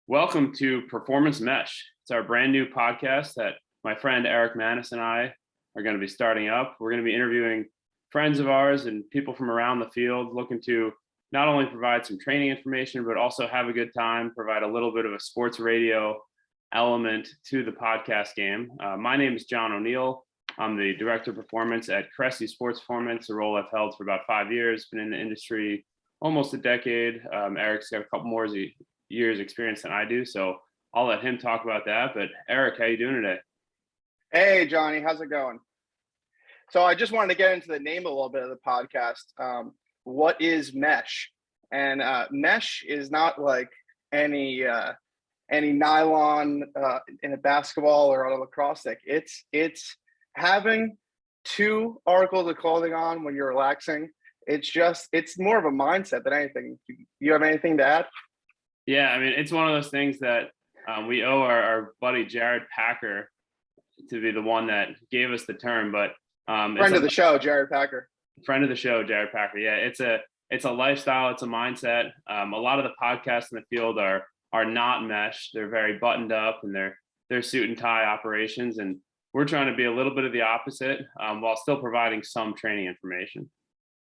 Welcome to Performance Mesh. It's our brand new podcast that my friend Eric Manis and I are going to be starting up. We're going to be interviewing friends of ours and people from around the field, looking to not only provide some training information, but also have a good time, provide a little bit of a sports radio element to the podcast game. My name is John O'Neill. I'm the Director of Performance at Cressey Sports Performance, a role I've held for about 5 years, been in the industry almost a decade. Eric's got a couple more years experience than I do, so I'll let him talk about that. But Eric, how you doing today? Hey Johnny, how's it going? So I just wanted to get into the name a little bit of the podcast. What is mesh? And mesh is not like any nylon in a basketball or on a lacrosse stick. It's having two articles of clothing on when you're relaxing. It's more of a mindset than anything. You have anything to add? Yeah, I mean, it's one of those things that we owe our buddy Jared Packer to be the one that gave us the term. But friend of the show, Jared Packer. Friend of the show, Jared Packer. Yeah, it's a lifestyle, it's a mindset. A lot of the podcasts in the field are not mesh. They're very buttoned up and they're suit and tie operations, and we're trying to be a little bit of the opposite while still providing some training information.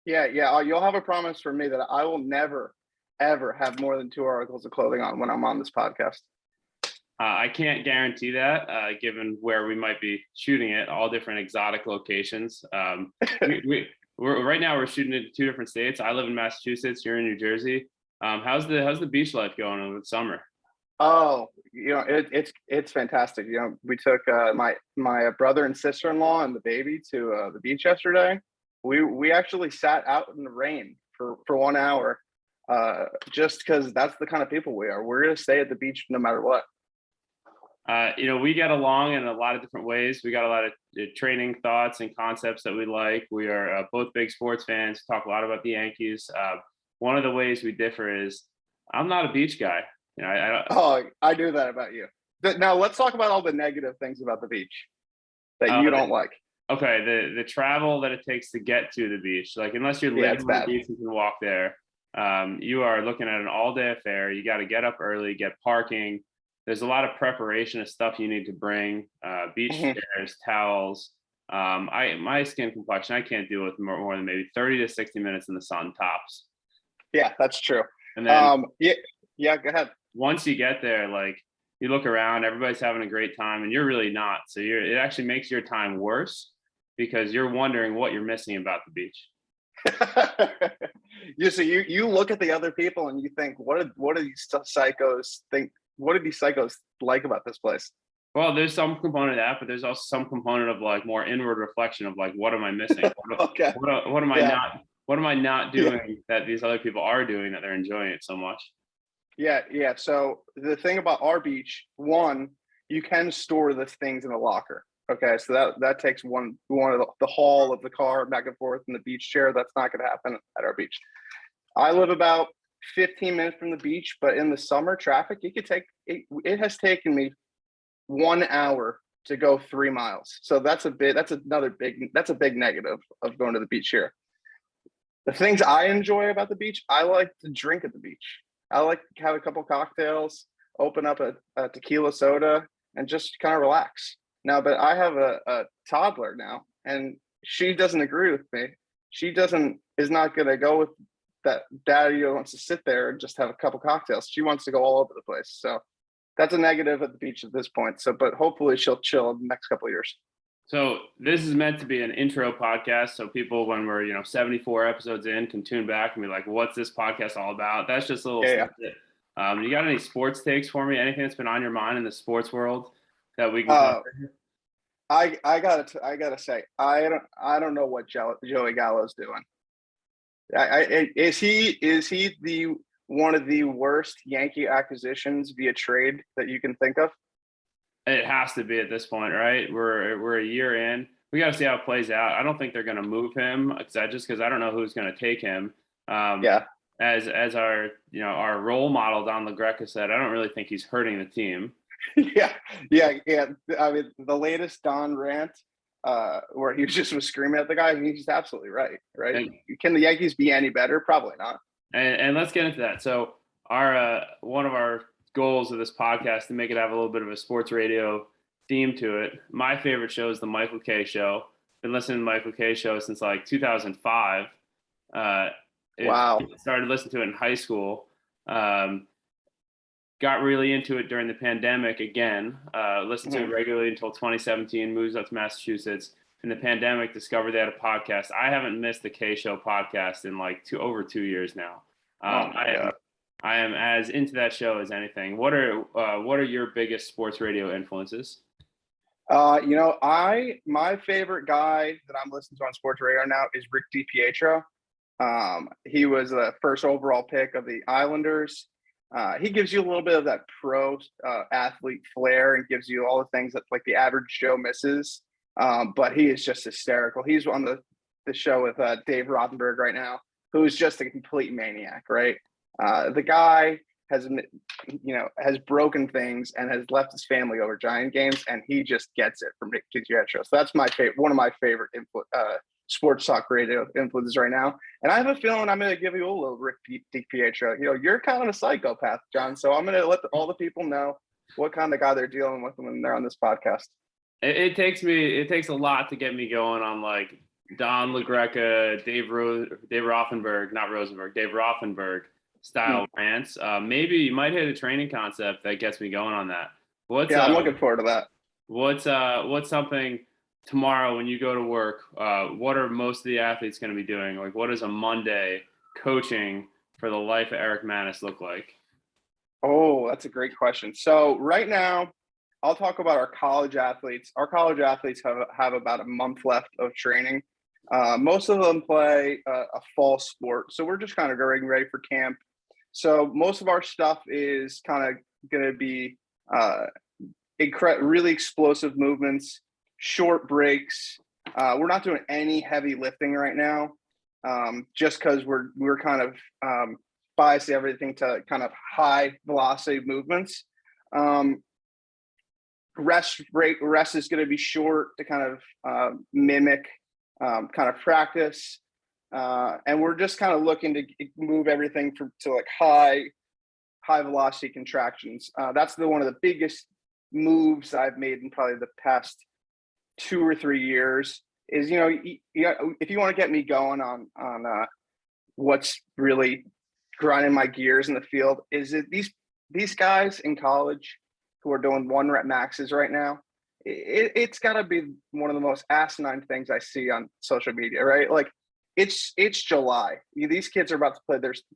Yeah. You'll have a promise from me that I will never, ever have more than two articles of clothing on when I'm on this podcast. I can't guarantee that, given where we might be shooting it, all different exotic locations. We're right now we're shooting in 2 different states. I live in Massachusetts. You're in New Jersey. How's the beach life going over the summer? Oh, it's fantastic. We took my brother and sister-in-law and the baby to the beach yesterday. We actually sat out in the rain for 1 hour, just because that's the kind of people we are. We're gonna stay at the beach no matter what. We get along in a lot of different ways. We got a lot of training thoughts and concepts that we like. We are both big sports fans, talk a lot about the Yankees. One of the ways we differ is I'm not a beach guy. I knew that about you. Now let's talk about all the negative things about the beach that you don't like. Okay, the travel that it takes to get to the beach, like unless you're living on the beach and can walk there, you are looking at an all-day affair. You got to get up early, get parking. There's a lot of preparation of stuff you need to bring, beach chairs, towels. My skin complexion, I can't deal with more than maybe 30 to 60 minutes in the sun tops. Yeah, that's true. And then go ahead. Once you get there, like you look around, everybody's having a great time and you're really not. So it actually makes your time worse because you're wondering what you're missing about the beach. You look at the other people and you think, what do these psychos think? What do these psychos like about this place? Well, there's some component of that, but there's also some component of like more inward reflection of like, what am I missing? Okay. What am I not doing that these other people are doing that they're enjoying it so much? Yeah. So the thing about our beach, one, you can store the things in a locker. Okay, so that takes one of the haul of the car back and forth in the beach chair. That's not going to happen at our beach. I live about 15 minutes from the beach, but in the summer traffic, it has taken me 1 hour to go 3 miles. So that's a big negative of going to the beach here. The things I enjoy about the beach, I like to drink at the beach. I like to have a couple cocktails, open up a tequila soda, and just kind of relax. Now, but I have a toddler now, and she doesn't agree with me. She is not going to go with that. Daddy wants to sit there and just have a couple cocktails. She wants to go all over the place. So that's a negative at the beach at this point. So, but hopefully she'll chill in the next couple of years. So this is meant to be an intro podcast. So people, when we're 74 episodes in, can tune back and be like, "What's this podcast all about?" That's just a little snippet. You got any sports takes for me? Anything that's been on your mind in the sports world that we can cover? I gotta say, I don't know what Joey Gallo's doing. Is he the one of the worst Yankee acquisitions via trade that you can think of? It has to be at this point, right? We're a year in. We got to see how it plays out. I don't think they're going to move him because I don't know who's going to take him. As our our role model Don LaGreca said, I don't really think he's hurting the team. Yeah. I mean, the latest Don rant, where he was screaming at the guy, he's absolutely right. And can the Yankees be any better? Probably not. And let's get into that. So our one of our goals of this podcast to make it have a little bit of a sports radio theme to it. My favorite show is the Michael Kay Show. Been listening to the Michael Kay Show since like 2005. Wow. Started listening to it in high school. Got really into it during the pandemic again. Listened to it regularly until 2017. Moved up to Massachusetts. In the pandemic, discovered they had a podcast. I haven't missed the K Show podcast in like over 2 years now. I am as into that show as anything. What are your biggest sports radio influences? My favorite guy that I'm listening to on sports radio now is Rick DiPietro. He was the first overall pick of the Islanders. He gives you a little bit of that pro athlete flair and gives you all the things that like the average Joe misses. But he is just hysterical. He's on the show with Dave Rothenberg right now, who is just a complete maniac, right? The guy has broken things and has left his family over Giant games, and he just gets it from Rick DiPietro. So that's one of my favorite sports talk radio influences right now. And I have a feeling I'm going to give you a little Rick DiPietro. You're kind of a psychopath, John. So I'm going to let all the people know what kind of guy they're dealing with when they're on this podcast. It takes a lot to get me going on like Don LaGreca, Dave Rothenberg style rants. Maybe you might hit a training concept that gets me going on that. I'm looking forward to that. What's something tomorrow when you go to work? What are most of the athletes going to be doing? Like, what does a Monday coaching for the life of Eric Manis look like? Oh, that's a great question. So right now, I'll talk about our college athletes. Our college athletes have about a month left of training. Most of them play a fall sport. So we're just kind of getting ready for camp. So most of our stuff is kind of going to be really explosive movements, short breaks. We're not doing any heavy lifting right now, just because we're kind of biasing everything to kind of high velocity movements. Rest is going to be short to kind of mimic kind of practice. And we're just kind of looking to move everything to like high velocity contractions. That's one of the biggest moves I've made in probably the past 2 or 3 years is, if you want to get me going on what's really grinding my gears in the field, is it these guys in college who are doing 1 rep maxes right now. It's got to be one of the most asinine things I see on social media, right? Like it's July. These kids are about to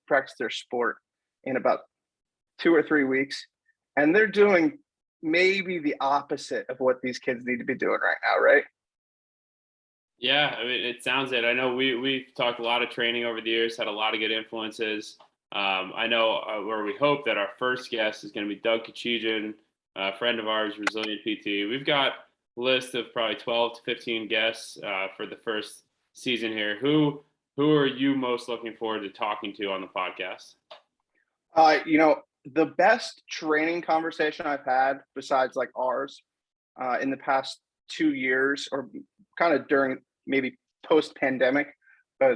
practice their sport in about 2 or 3 weeks, and they're doing maybe the opposite of what these kids need to be doing right now, right? Yeah, I mean, it sounds it. I know we've talked a lot of training over the years, had a lot of good influences. I know where we hope that our first guest is going to be Doug Kachigian, a friend of ours, Resilient PT. We've got a list of probably 12 to 15 guests for the first season here. Who are you most looking forward to talking to on the podcast? The best training conversation I've had besides like ours in the past 2 years or kind of during maybe post-pandemic,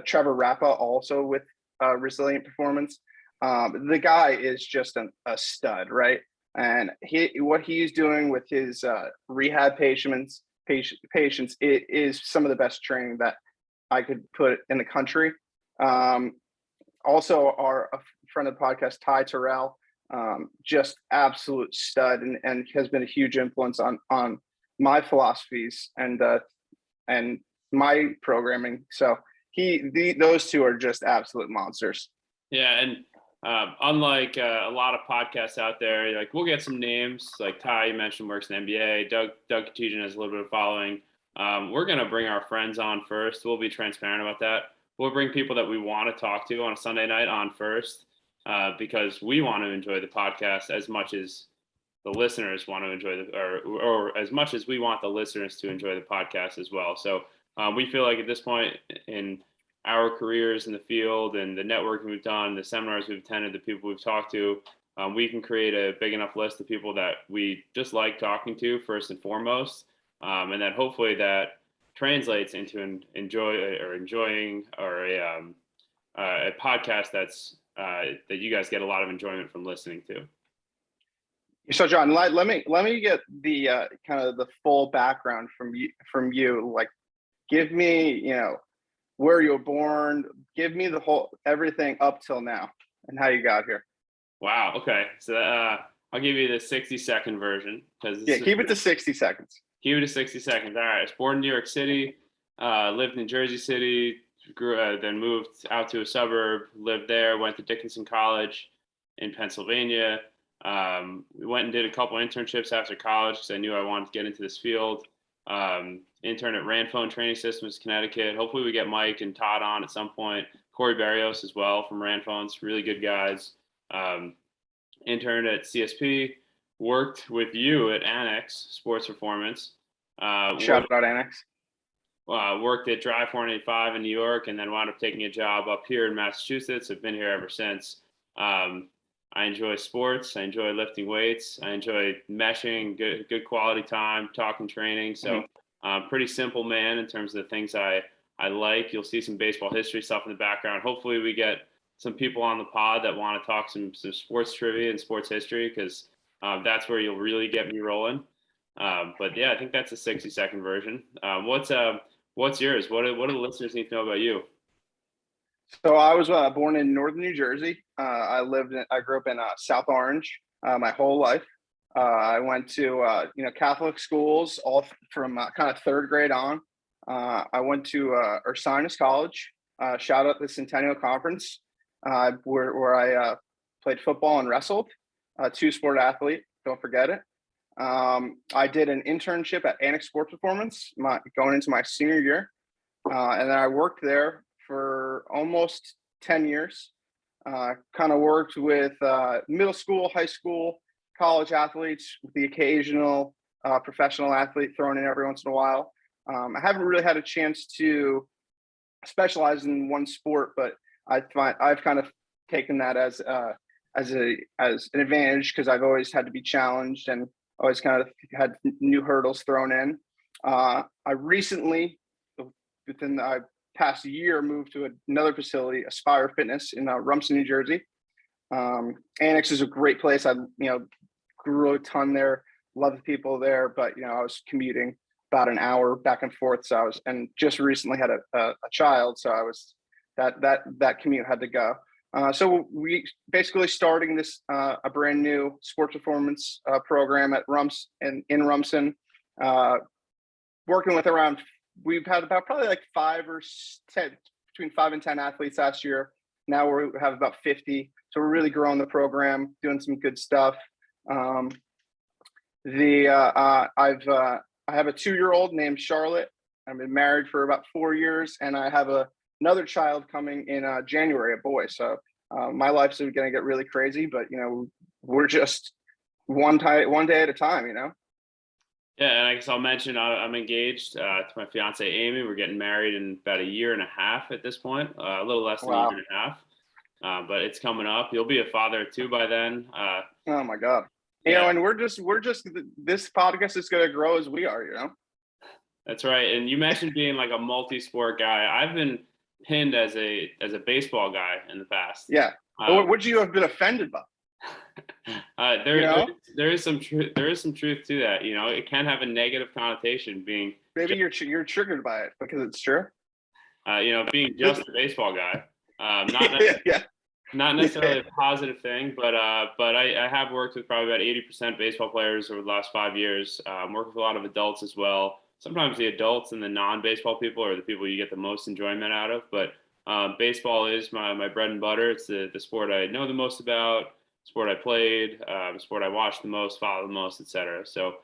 Trevor Rappa also with Resilient Performance. The guy is just a stud, right? And what he's doing with his rehab patients, it is some of the best training that I could put in the country. Also, a friend of the podcast, Ty Terrell, just absolute stud and has been a huge influence on my philosophies and my programming. So those two are just absolute monsters. Yeah, and unlike a lot of podcasts out there, like we'll get some names like Ty, you mentioned, works in the NBA. Doug Kachigian has a little bit of following. We're going to bring our friends on first. We'll be transparent about that. We'll bring people that we want to talk to on a Sunday night on first because we want to enjoy the podcast as much as the listeners want to enjoy or as much as we want the listeners to enjoy the podcast as well. So we feel like at this point in our careers in the field and the networking we've done, the seminars we've attended, the people we've talked to, we can create a big enough list of people that we just like talking to first and foremost. And that hopefully that translates into enjoying a podcast that you guys get a lot of enjoyment from listening to. So John, let me get the kind of the full background from you. Like, give me, where you were born. Give me the whole everything up till now and how you got here. Wow. Okay. So I'll give you the 60-second version because Yeah, keep it to 60 seconds. keep it to 60 seconds. All right. I was born in New York City, lived in Jersey City, then moved out to a suburb, lived there, went to Dickinson College in Pennsylvania. We went and did a couple internships after college because I knew I wanted to get into this field. Intern at Ranfone Training Systems, Connecticut. Hopefully we get Mike and Todd on at some point. Corey Barrios as well from Ranfone's, really good guys. Interned at CSP, worked with you at Annex Sports Performance. Shout out Annex. Worked at Drive 485 in New York and then wound up taking a job up here in Massachusetts. I've been here ever since. I enjoy sports. I enjoy lifting weights. I enjoy meshing, good quality time, talking training. So pretty simple man in terms of the things I like. You'll see some baseball history stuff in the background. Hopefully we get some people on the pod that want to talk some sports trivia and sports history because that's where you'll really get me rolling. But yeah, I think that's a 60-second version. What's yours? What do the listeners need to know about you? So I was born in northern New Jersey. I grew up in South Orange my whole life. I went to Catholic schools all from kind of third grade on. I went to Ursinus College. Shout out the Centennial Conference, where I played football and wrestled. Two-sport athlete, don't forget it. I did an internship at Annex Sports Performance going into my senior year, and then I worked there for almost 10 years. Kind of worked with middle school, high school, college athletes, with the occasional professional athlete thrown in every once in a while. I haven't really had a chance to specialize in one sport, but I've kind of taken that as an advantage because I've always had to be challenged and always kind of had new hurdles thrown in. I recently, within the past year, moved to another facility, Aspire Fitness in Rumson, New Jersey. Annex is a great place. I grew a ton there, love the people there, but I was commuting about an hour back and forth. So and just recently had a child, so I was that commute had to go. So we basically starting this a brand new sports performance program at in Rumson, working with we've had about probably like 5 or 10, between 5 and 10 athletes last year. Now we have about 50. So we're really growing the program, doing some good stuff. I have a 2-year-old named Charlotte. I've been married for about 4 years, and I have another child coming in January, a boy. So my life's going to get really crazy, but we're just one day at a time. Yeah, and I guess I'll mention I'm engaged to my fiance Amy. We're getting married in about 1.5 years at this point, a little less than Wow. 1.5 years. But it's coming up. You'll be a father too by then. Oh my God. Yeah. And we're just this podcast is going to grow as we are. That's right. And you mentioned being like a multi-sport guy. I've been pinned as a baseball guy in the past. Yeah. Would you have been offended by? There is some truth. There is some truth to that. It can have a negative connotation being. Maybe you're triggered by it because it's true. Being just a baseball guy. Not necessarily a positive thing, but I have worked with probably about 80% baseball players over the last 5 years. Worked with a lot of adults as well. Sometimes the adults and the non-baseball people are the people you get the most enjoyment out of. But baseball is my bread and butter. It's the sport I know the most about, sport I played, sport I watched the most, follow the most, etc. So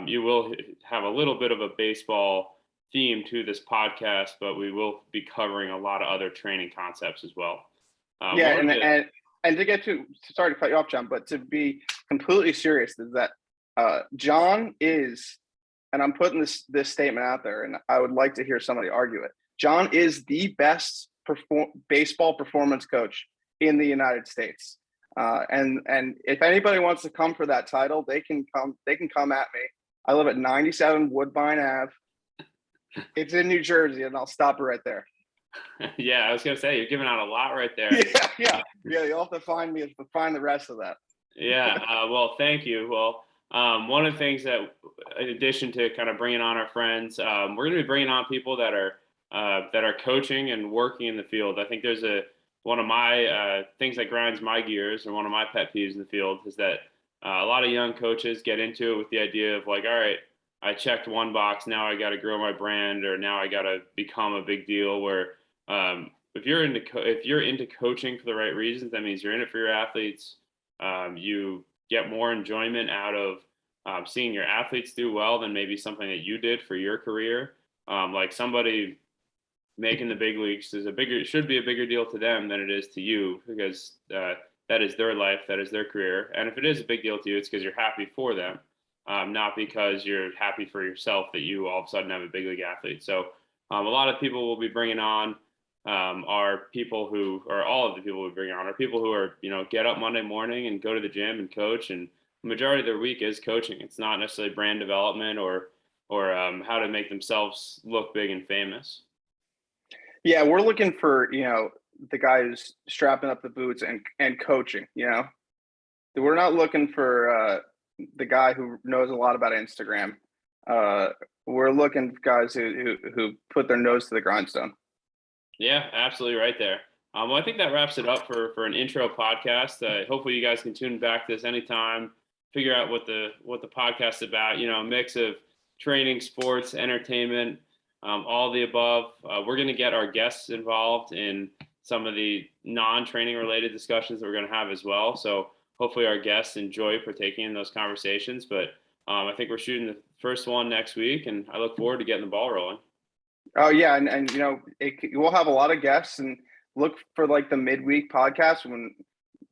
you will have a little bit of a baseball theme to this podcast, but we will be covering a lot of other training concepts as well. And to get to, sorry to cut you off, John, but to be completely serious, is that John is, and I'm putting this statement out there, and I would like to hear somebody argue it. John is the best baseball performance coach in the United States. And if anybody wants to come for that title, they can come at me. I live at 97 Woodbine Ave. It's in New Jersey, and I'll stop it right there. Yeah, I was gonna say you're giving out a lot right there. Yeah. You'll have to find me to find the rest of that. Yeah. Well, thank you. Well, one of the things that, in addition to kind of bringing on our friends, we're going to be bringing on people that are coaching and working in the field. I think there's one of my things that grinds my gears, or one of my pet peeves in the field, is that a lot of young coaches get into it with the idea of like, all right, I checked one box, now I got to grow my brand, or now I got to become a big deal. Where if you're into coaching for the right reasons, that means you're in it for your athletes. You get more enjoyment out of seeing your athletes do well than maybe something that you did for your career. Like somebody making the big leagues should be a bigger deal to them than it is to you, because that is their life, that is their career. And if it is a big deal to you, it's because you're happy for them, not because you're happy for yourself that you all of a sudden have a big league athlete. So a lot of people we'll be bringing on are people who, or all of the people we bring on, are people who are, get up Monday morning and go to the gym and coach, and the majority of their week is coaching. It's not necessarily brand development or how to make themselves look big and famous. Yeah, we're looking for, the guy who's strapping up the boots and coaching, We're not looking for the guy who knows a lot about Instagram. We're looking for guys who put their nose to the grindstone. Yeah, absolutely right there. Well, I think that wraps it up for an intro podcast. Hopefully you guys can tune back to this anytime, figure out what the podcast is about, a mix of training, sports, entertainment, all the above. We're going to get our guests involved in some of the non-training related discussions that we're going to have as well. So hopefully our guests enjoy partaking in those conversations. But I think we're shooting the first one next week, and I look forward to getting the ball rolling. Oh yeah, and we'll have a lot of guests, and look for like the midweek podcast when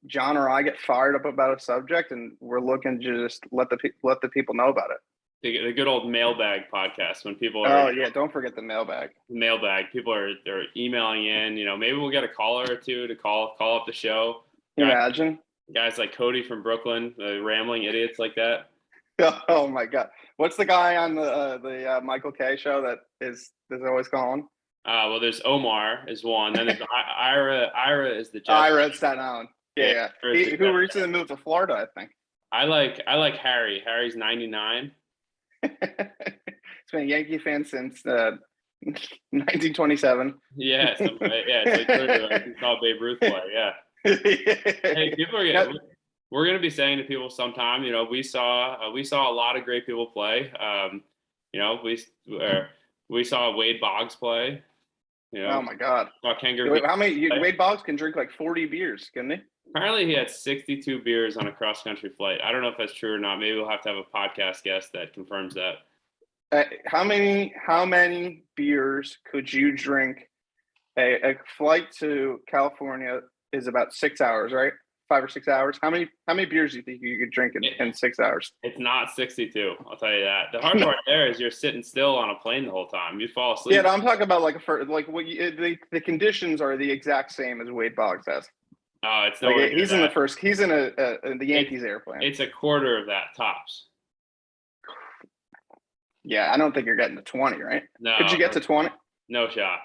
John or I get fired up about a subject, and we're looking to just let the people know about it. The good old mailbag podcast, when people are. Oh yeah, don't forget the mailbag. People they're emailing in. Maybe we'll get a caller or two to call up the show. Imagine guys like Cody from Brooklyn, rambling idiots like that. Oh my God! What's the guy on the Michael K show that is always calling? Well, there's Omar is one. Then there's Ira. Ira is the judge. Ira Staten Island. Yeah. Who recently moved to Florida, I think. I like Harry. Harry's 99. He's been a Yankee fan since 1927. Yeah, it's like he saw Babe Ruth play. Yeah. Hey, we're going to be saying to people sometime, we saw a lot of great people play. We saw Wade Boggs play. Oh my God! How many? Wade Boggs can drink like 40 beers, can he? Apparently, he had 62 beers on a cross country flight. I don't know if that's true or not. Maybe we'll have to have a podcast guest that confirms that. How many beers could you drink? A flight to California is about 6 hours, right? 5 or 6 hours. How many beers do you think you could drink in 6 hours? It's not 62. I'll tell you that. The hard part there is you're sitting still on a plane the whole time. You fall asleep. Yeah, I'm talking about the conditions are the exact same as Wade Boggs has. Oh, it's he's in the first. He's in the Yankees airplane. It's a quarter of that tops. Yeah, I don't think you're getting to 20, right? No. Could you get to 20? No shot.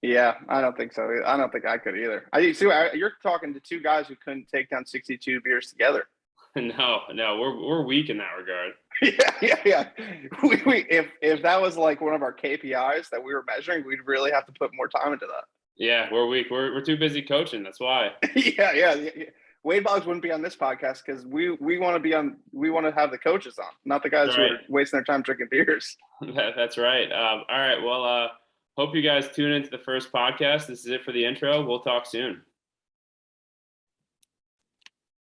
Yeah, I don't think so. I don't think I could either. You're talking to two guys who couldn't take down 62 beers together. No, we're weak in that regard. Yeah. If that was like one of our KPIs that we were measuring, we'd really have to put more time into that. Yeah, we're weak. We're too busy coaching. That's why. Yeah. Wade Boggs wouldn't be on this podcast because we want to have the coaches on, not the guys who are wasting their time drinking beers. That's right. All right. Well, hope you guys tune into the first podcast. This is it for the intro. We'll talk soon.